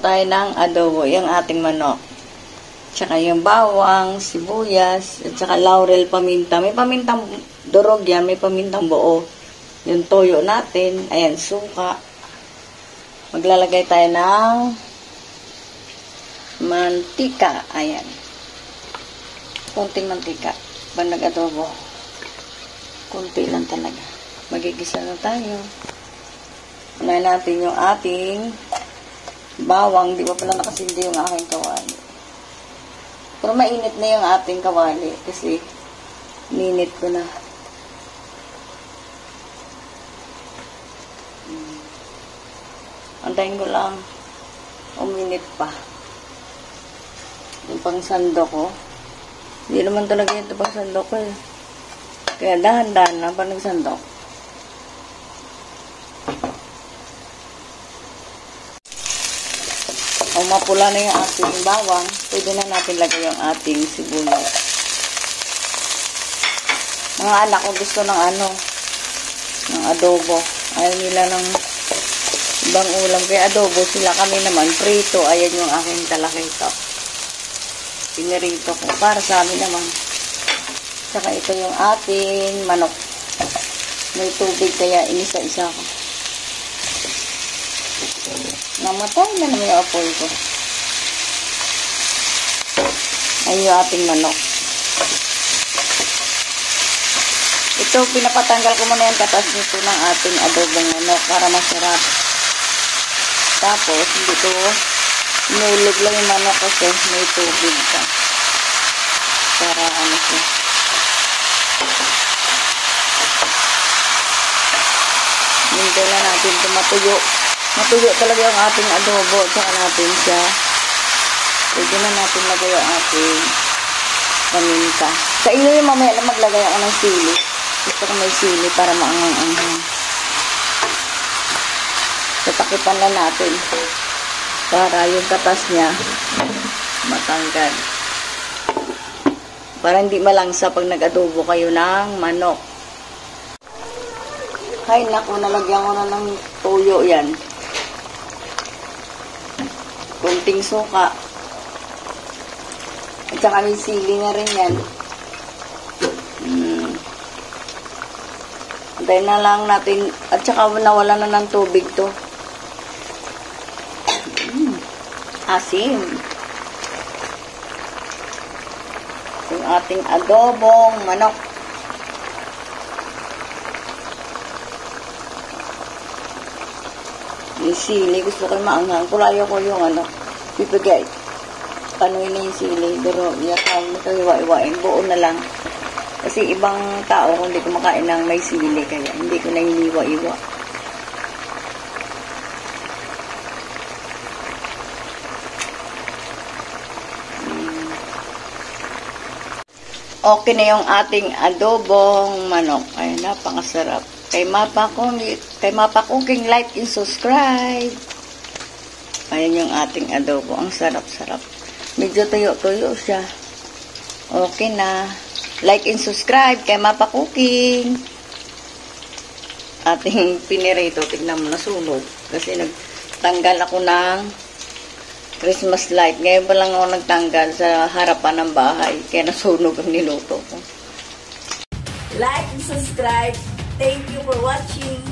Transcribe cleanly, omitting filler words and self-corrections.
tayo ng adobo, yung ating manok. Tsaka yung bawang, sibuyas, at saka laurel, paminta. May pamintang durog yan, may pamintang buo. Yung toyo natin, ayan, suka. Maglalagay tayo ng mantika, ayan. Konting mantika, pag nag-adobo. Konti lang talaga. Magigisa na tayo. Unahin natin yung ating bawang. Di ba pala nakasindi yung aking kawali. Pero mainit na yung ating kawali kasi ninit ko na. Antayin ko lang uminit pa. Yung pangsando ko. Hindi naman talaga ito pangsando ko eh. Kaya dahan-dahan lang pa nagsandok. Kung mapula na yung ating bawang, pwede na natin lagay yung ating sibuyas. Mga anak ko gusto ng ng adobo. Ayaw nila ng ibang ulam. Kaya adobo sila, kami naman prito. Ayan yung aking talakito. Pinirito ko para sa amin naman. Saka ito yung ating manok. May tubig kaya inisa-isa ko. Namatay na naman yung apoy ko. Ayun yung ating manok. Ito, pinapatanggal ko muna yung katas nito ng ating adobong manok para masarap. Tapos, hindi ko inulog lang yung manok kasi may tubig pa. Para siya. Hintay na natin ito matuyo. Matuyo talaga yung ating adobo. Tsaka natin siya. Pwede na natin lagay yung ating paminta. Sa inyo yung mamaya lang maglagay ako ng sili. Gusto ko may sili para maangang-anghang. Tatakipan na natin. Para yung katas niya matanggal. Para hindi malangsa pag nag-adobo kayo ng manok. Ay, naku, nalagyan ko na ng toyo yan. Kunting suka. At saka may sili na rin yan. Antayin na lang natin. At saka nawala na ng tubig to. Asim. Yung ating adobong manok. Yung sili, gusto ko maanghang. Kulayo ko yung pipigay. Panuin na yung sili. Pero, yakang nakahiwa-iwain. Buo na lang. Kasi ibang tao, kung hindi kumakain ng may sili, kaya hindi ko na hiniwa-iwa. Okay na yung ating adobong manok. Ay, napakasarap. Kay Mapa Cooking, like and subscribe. Ayan yung ating adobo. Ang sarap-sarap. Medyo tuyo-tuyo siya. Okay na. Like and subscribe kay Mapa Cooking. Ating pinirito. Tignan mo, nasunog. Kasi nagtanggal ako ng Christmas light. Ngayon pa lang ako nagtanggal sa harapan ng bahay. Kaya nasunog ang niluto ko. Like and subscribe. Thank you for watching.